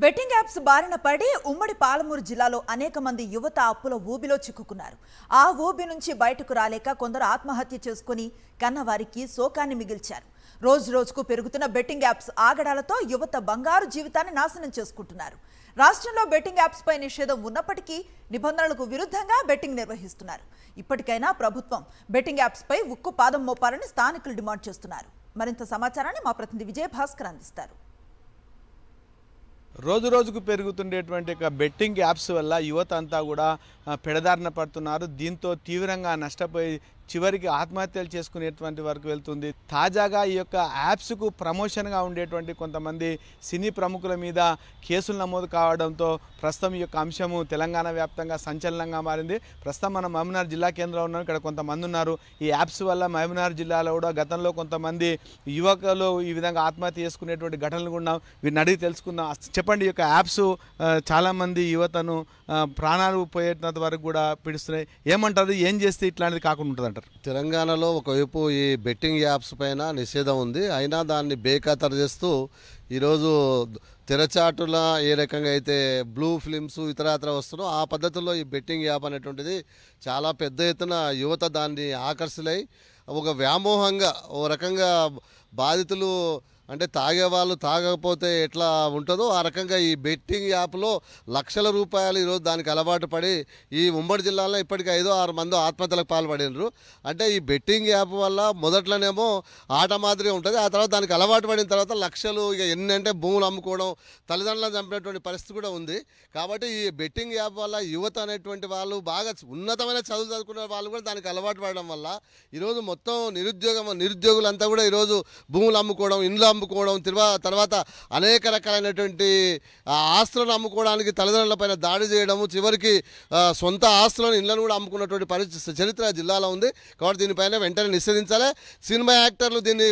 Betting apps బారిన పడి ఉమ్మడి పాలమూరు జిల్లాలో అనేక మంది యువత అప్పుల ఊబిలో చిక్కుకున్నారు. ఆ ఊబి నుంచి బయటకు రాలేక కొందరు ఆత్మహత్య చేసుకుని కన్నవారికి శోకాన్ని మిగిల్చారు. రోజు రోజుకు పెరుగుతున్న బెట్టింగ్ యాప్స్ ఆగడాలతో యువత బంగారు జీవితాన్ని నాశనం చేసుకుంటున్నారు. రాష్ట్రంలో బెట్టింగ్ యాప్స్ పై నిషేధం ఉన్నప్పటికీ నిబంధనలకు విరుద్ధంగా బెట్టింగ్ నిర్వహిస్తున్నారు. ఇప్పటికైనా ప్రభుత్వం బెట్టింగ్ యాప్స్ పై ఉక్కు పాదం మోపాలని స్థానికులు డిమాండ్ చేస్తున్నారు. మరింత సమాచారాన్ని మా ప్రతినిధి విజయ్ భాస్కర్ అందిస్తారు. రోజు రోజుకు పెరుగుతుండేటువంటి బెట్టింగ్ యాప్స్ వల్ల యువత అంతా కూడా పెడదారిన పడుతున్నారు. దీంతో తీవ్రంగా నష్టపోయి చివరికి ఆత్మహత్యలు చేసుకునేటువంటి వరకు వెళ్తుంది. తాజాగా ఈ యొక్క యాప్స్కు ప్రమోషన్గా ఉండేటువంటి కొంతమంది సినీ ప్రముఖుల మీద కేసులు నమోదు కావడంతో ప్రస్తుతం ఈ యొక్క అంశము తెలంగాణ వ్యాప్తంగా సంచలనంగా మారింది. ప్రస్తుతం మనం మహబూబ్నగర్ జిల్లా కేంద్రంలో ఉన్నాం. ఇక్కడ కొంతమంది ఉన్నారు. ఈ యాప్స్ వల్ల మహబూబ్నగర్ జిల్లాలో కూడా గతంలో కొంతమంది యువకులు ఈ విధంగా ఆత్మహత్య చేసుకునేటువంటి ఘటనలు కూడా వీరిని అడిగి తెలుసుకుందాం. చెప్పండి, ఈ యొక్క యాప్స్ చాలామంది యువతను ప్రాణాలు పోయేంత వరకు కూడా పిడుస్తున్నాయి. ఏమంటారు, ఏం చేస్తే ఇట్లాంటిది కాకుండా ఉంటుంది? తెలంగాణలో ఒకవైపు ఈ బెట్టింగ్ యాప్స్ పైన నిషేధం ఉంది. అయినా దాన్ని బేఖాతరు చేస్తూ ఈరోజు తెరచాటుల ఏ రకంగా అయితే బ్లూ ఫిలిమ్స్ ఇతర వస్తున్నాయో ఆ పద్ధతుల్లో ఈ బెట్టింగ్ యాప్ అనేటువంటిది చాలా పెద్ద ఎత్తున యువత దాన్ని ఆకర్షితులై ఒక వ్యామోహంగా ఓ రకంగా బాధితులు అంటే తాగేవాళ్ళు తాగకపోతే ఎట్లా ఉంటుందో ఆ రకంగా ఈ బెట్టింగ్ యాప్లో లక్షల రూపాయలు ఈరోజు దానికి అలవాటు పడి ఈ ఉమ్మడి జిల్లాలో ఇప్పటికీ 5-6 మంది ఆత్మహత్యలకు పాల్పడినరు. అంటే ఈ బెట్టింగ్ యాప్ వల్ల మొదట్లోనేమో ఆట మాదిరిగా ఉంటుంది. ఆ తర్వాత దానికి అలవాటు పడిన తర్వాత లక్షలు ఇక ఎన్ని అంటే భూములు అమ్ముకోవడం, తల్లిదండ్రులను చంపినటువంటి పరిస్థితి కూడా ఉంది. కాబట్టి ఈ బెట్టింగ్ యాప్ వల్ల యువత అనేటువంటి వాళ్ళు బాగా ఉన్నతమైన చదువులు చదువుకున్న వాళ్ళు కూడా దానికి అలవాటు పడడం వల్ల ఈరోజు మొత్తం నిరుద్యోగులంతా కూడా ఈరోజు భూములు అమ్ముకోవడం, ఇండ్లు అమ్ముకోవడం, తర్వాత అనేక రకాలైనటువంటి ఆస్తులను అమ్ముకోవడానికి తల్లిదండ్రులపైన దాడి చేయడము, చివరికి సొంత ఆస్తులను ఇళ్లను కూడా అమ్ముకున్నటువంటి పరిస్థితి చరిత్ర జిల్లాలో ఉంది. కాబట్టి దీనిపైన వెంటనే నిషేధించాలి. సినిమా యాక్టర్లు దీన్ని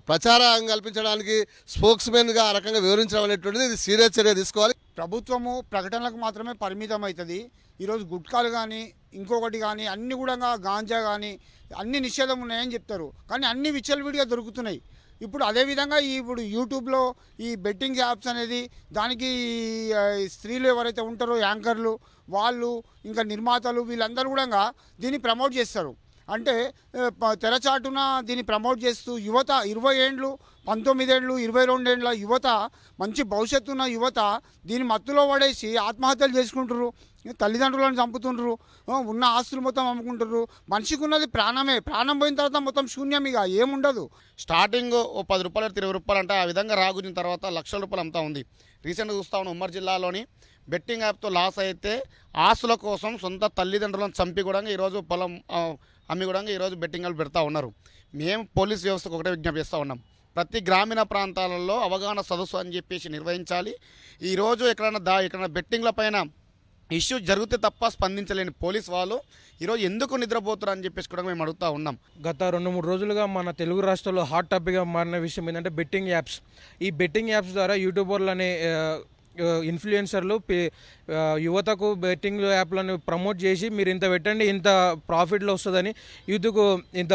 ప్రచారం కల్పించడానికి స్పోక్స్మెన్గా ఆ రకంగా వివరించడం అనేటువంటిది ఇది సీరియస్ చర్య తీసుకోవాలి. ప్రభుత్వము ప్రకటనలకు మాత్రమే పరిమితం అవుతుంది. ఈరోజు గుట్కాలు కానీ ఇంకొకటి కానీ అన్ని కూడా గాంజా కానీ అన్ని నిషేధం ఉన్నాయని చెప్తారు, కానీ అన్ని విచ్చలవిడిగా దొరుకుతున్నాయి. ఇప్పుడు అదేవిధంగా ఇప్పుడు యూట్యూబ్లో ఈ బెట్టింగ్ యాప్స్ అనేది దానికి స్త్రీలు ఎవరైతే ఉంటారో యాంకర్లు వాళ్ళు ఇంకా నిర్మాతలు వీళ్ళందరూ కూడా దీన్ని ప్రమోట్ చేస్తారు. అంటే తెరచాటున దీన్ని ప్రమోట్ చేస్తూ యువత 20 ఏండ్లు 19 ఏళ్ళు 22 ఏండ్ల యువత, మంచి భవిష్యత్తు ఉన్న యువత దీన్ని మత్తులో పడేసి ఆత్మహత్యలు చేసుకుంటారు, తల్లిదండ్రులను చంపుతుండ్రు, ఉన్న ఆస్తులు మొత్తం అమ్ముకుంటారు. మనిషికి ఉన్నది ప్రాణమే. ప్రాణం పోయిన తర్వాత మొత్తం శూన్యం, ఇక ఏముండదు. స్టార్టింగ్ ఓ 10 రూపాయలు 20 రూపాయలు అంటే ఆ విధంగా రాగున్న తర్వాత లక్షల రూపాయలు అమ్ముతా ఉంది. రీసెంట్గా చూస్తా ఉన్నాం ఉమ్మడి జిల్లాలోని బెట్టింగ్ యాప్తో లాస్ అయితే ఆస్తుల కోసం సొంత తల్లిదండ్రులను చంపి కూడా ఈరోజు పొలం అమ్మి కూడా ఈరోజు బెట్టింగ్ యాప్ పెడతా ఉన్నారు. మేము పోలీస్ వ్యవస్థకు ఒకటే విజ్ఞప్తి చేస్తూ ఉన్నాం, ప్రతి గ్రామీణ ప్రాంతాలలో అవగాహన సదస్సు అని చెప్పేసి నిర్వహించాలి. ఈరోజు ఎక్కడైనా బెట్టింగ్ల పైన ఇష్యూ జరిగితే తప్ప స్పందించలేని పోలీస్ వాళ్ళు ఈరోజు ఎందుకు నిద్రపోతారు అని చెప్పేసి కూడా మేము అడుగుతూ ఉన్నాం. గత 2-3 రోజులుగా మన తెలుగు రాష్ట్రాల్లో హాట్ టాపిక్గా మారిన విషయం ఏంటంటే బెట్టింగ్ యాప్స్. ఈ బెట్టింగ్ యాప్స్ ద్వారా యూట్యూబర్లు అనే ఇన్ఫ్లుయెన్సర్లు యువతకు బెట్టింగ్ యాప్లను ప్రమోట్ చేసి మీరు ఇంత పెట్టండి ఇంత ప్రాఫిట్లో వస్తుందని యూత్కు ఇంత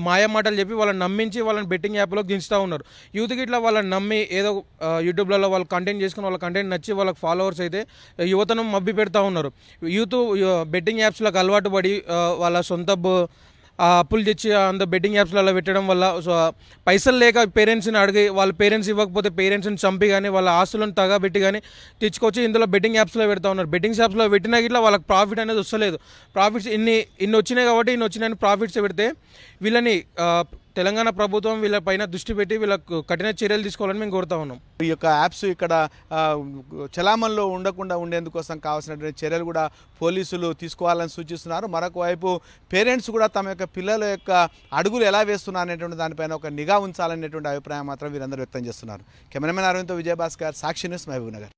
మాయ మాటలు చెప్పి వాళ్ళని నమ్మించి వాళ్ళని బెట్టింగ్ యాప్లోకి దించుతూ ఉన్నారు. యూత్కి ఇట్లా వాళ్ళని నమ్మి ఏదో యూట్యూబ్లలో వాళ్ళు కంటెంట్ చేసుకుని వాళ్ళ కంటెంట్ నచ్చి వాళ్ళకి ఫాలోవర్స్ అయితే యువతను మబ్బి పెడతా ఉన్నారు. యూత్ బెట్టింగ్ యాప్స్లకు అలవాటు పడి వాళ్ళ సొంత అప్పులు తెచ్చి అంత బెట్టింగ్ యాప్స్లలో పెట్టడం వల్ల పైసలు లేక పేరెంట్స్ని అడిగి వాళ్ళ పేరెంట్స్ ఇవ్వకపోతే పేరెంట్స్ని చంపి కానీ వాళ్ళ ఆస్తులను తగబెట్టి కానీ తెచ్చుకొచ్చి ఇందులో బెట్టింగ్ యాప్స్లో పెడతా ఉన్నారు. బెట్టింగ్ యాప్స్లో పెట్టినా ఇట్లా వాళ్ళకి ప్రాఫిట్ అనేది వస్తలేదు. ప్రాఫిట్స్ ఇన్ని వచ్చినాయి కాబట్టి ఇన్ని వచ్చినాయని ప్రాఫిట్స్ పెడితే వీళ్ళని తెలంగాణ ప్రభుత్వం వీళ్ళపైన దృష్టి పెట్టి వీళ్ళకు కఠిన చర్యలు తీసుకోవాలని మేము కోరుతా ఉన్నాం. ఈ యొక్క యాప్స్ ఇక్కడ చలామణిలో ఉండకుండా ఉండేందుకోసం కావాల్సినటువంటి చర్యలు కూడా పోలీసులు తీసుకోవాలని సూచిస్తున్నారు. మరొక వైపు పేరెంట్స్ కూడా తమ యొక్క పిల్లల యొక్క అడుగులు ఎలా వేస్తున్నారు అనేటువంటి దానిపైన ఒక నిఘా ఉంచాలనేటువంటి అభిప్రాయం మాత్రం వీరందరూ వ్యక్తం చేస్తున్నారు. కెమెరామెన్ అరవింద్తో విజయభాస్కర్, సాక్షి న్యూస్, మహబూబ్నగర్.